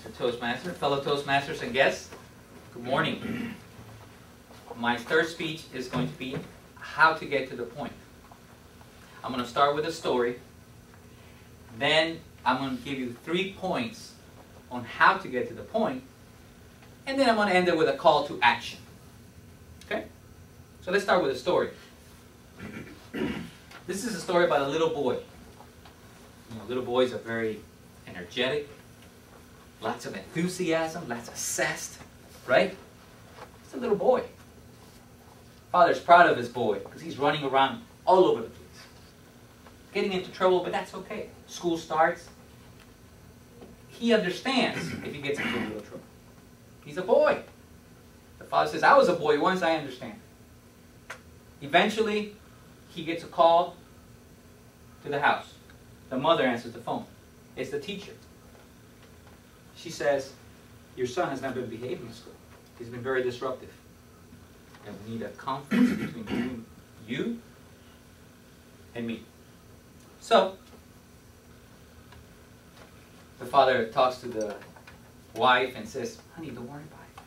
Mr. Toastmaster, fellow Toastmasters and guests, good morning. My third speech is going to be how to get to the point. I'm going to start with a story. Then I'm going to give you 3 points on how to get to the point. And then I'm going to end it with a call to action. Okay? So let's start with a story. This is a story about a little boy. You know, little boys are very energetic, lots of enthusiasm, lots of zest, right? It's a little boy. Father's proud of his boy because he's running around all over the place. Getting into trouble, but that's okay. School starts. He understands if he gets into a little trouble. He's a boy. The father says, I was a boy once, I understand. Eventually, he gets a call to the house. The mother answers the phone. It's the teacher. She says, your son has not been behaving in school. He's been very disruptive. And we need a conference between you and me. So, the father talks to the wife and says, honey, don't worry about it.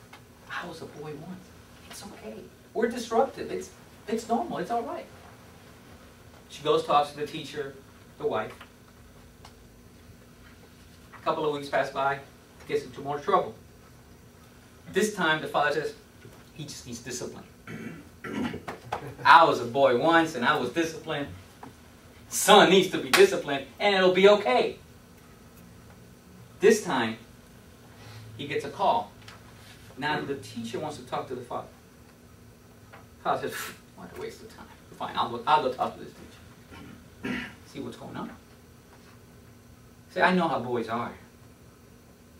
I was a boy once. It's okay. We're disruptive. It's normal. It's all right. She goes, talks to the teacher, the wife. A couple of weeks pass by, gets into more trouble. This time, the father says, he just needs discipline. I was a boy once, and I was disciplined. Son needs to be disciplined, and it'll be okay. This time, he gets a call. Now the teacher wants to talk to the father. Father says, what a waste of time. Fine, I'll go talk to this teacher. See what's going on. Say, I know how boys are.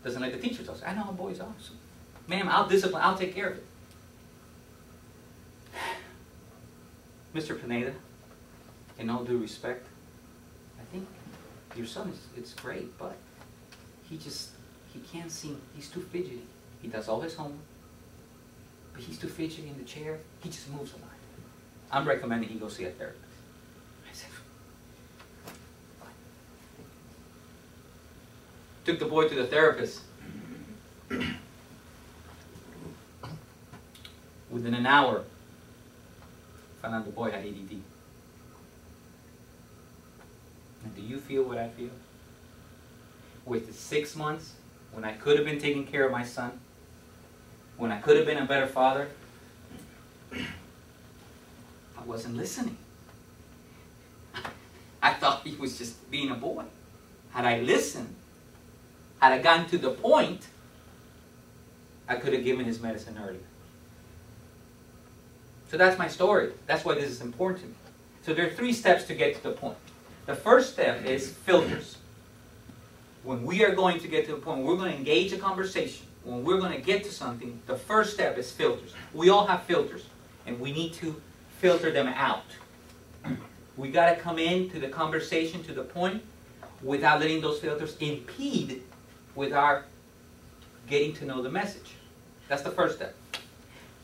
Doesn't like the teacher talk. I know how boys are. So, ma'am, I'll discipline. I'll take care of it. Mr. Pineda, in all due respect, I think your son it's great, but he can't seem, he's too fidgety. He does all his homework, but he's too fidgety in the chair. He just moves a lot. I'm recommending he go see a therapist. I said, fine. Took the boy to the therapist. Within an hour, found out the boy had ADD. And do you feel what I feel? With 6 months, when I could have been taking care of my son, when I could have been a better father, I wasn't listening. I thought he was just being a boy. Had I listened, had I gotten to the point, I could have given his medicine earlier. So that's my story. That's why this is important to me. So there are 3 steps to get to the point. The first step is filters. When we are going to get to the point, we're going to engage a conversation. When we're going to get to something, the first step is filters. We all have filters, and we need to filter them out. We got to come into the conversation to the point without letting those filters impede with our getting to know the message. That's the first step.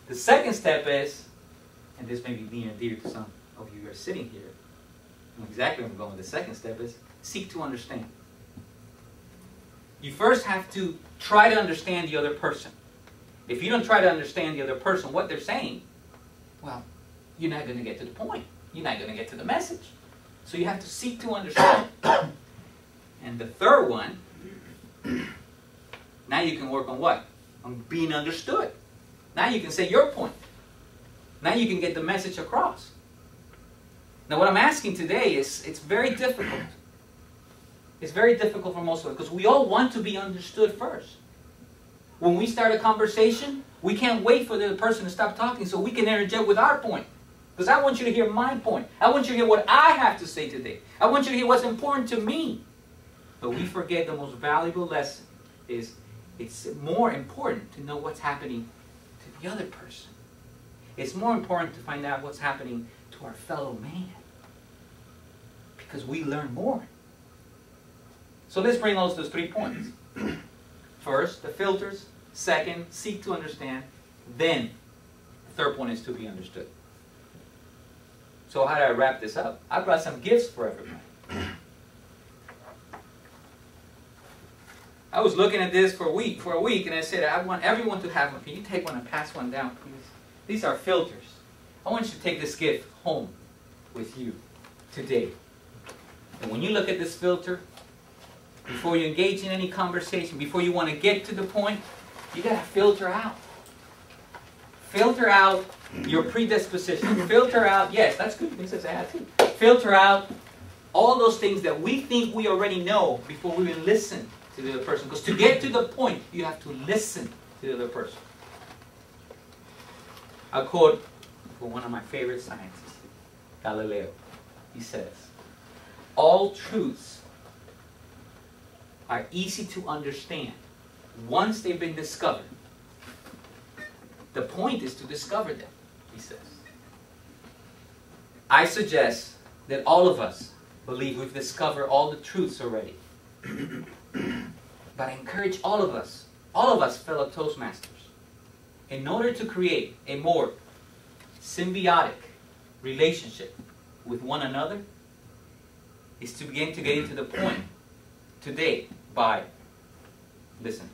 The second step is, and this may be near and dear to some of you who are sitting here, and exactly where I'm going with the second step is, seek to understand. You first have to try to understand the other person. If you don't try to understand the other person, what they're saying, well, you're not going to get to the point. You're not going to get to the message. So you have to seek to understand. And the third one, now you can work on what? On being understood. Now you can say your point. Now you can get the message across. Now what I'm asking today is, it's very difficult. It's very difficult for most of us because we all want to be understood first. When we start a conversation, we can't wait for the other person to stop talking so we can interject with our point. Because I want you to hear my point. I want you to hear what I have to say today. I want you to hear what's important to me. But we forget the most valuable lesson is it's more important to know what's happening to the other person. It's more important to find out what's happening to our fellow man. Because we learn more. So let's bring those 3 points. First, the filters. Second, seek to understand. Then, the third point is to be understood. So how do I wrap this up? I brought some gifts for everybody. I I was looking at this for a week, and I said, I want everyone to have one. Can you take one and pass one down, please? These are filters. I want you to take this gift home with you today. And when you look at this filter, before you engage in any conversation, before you want to get to the point, you got to filter out. Filter out your predisposition. Filter out, yes, that's good. This is add too. Filter out all those things that we think we already know before we even listen to the other person. Because to get to the point, you have to listen to the other person. I'll quote from one of my favorite scientists, Galileo. He says, all truths are easy to understand once they've been discovered. The point is to discover them, he says. I suggest that all of us believe we've discovered all the truths already. But I encourage all of us fellow Toastmasters, in order to create a more symbiotic relationship with one another, is to begin to get into the point today by listening.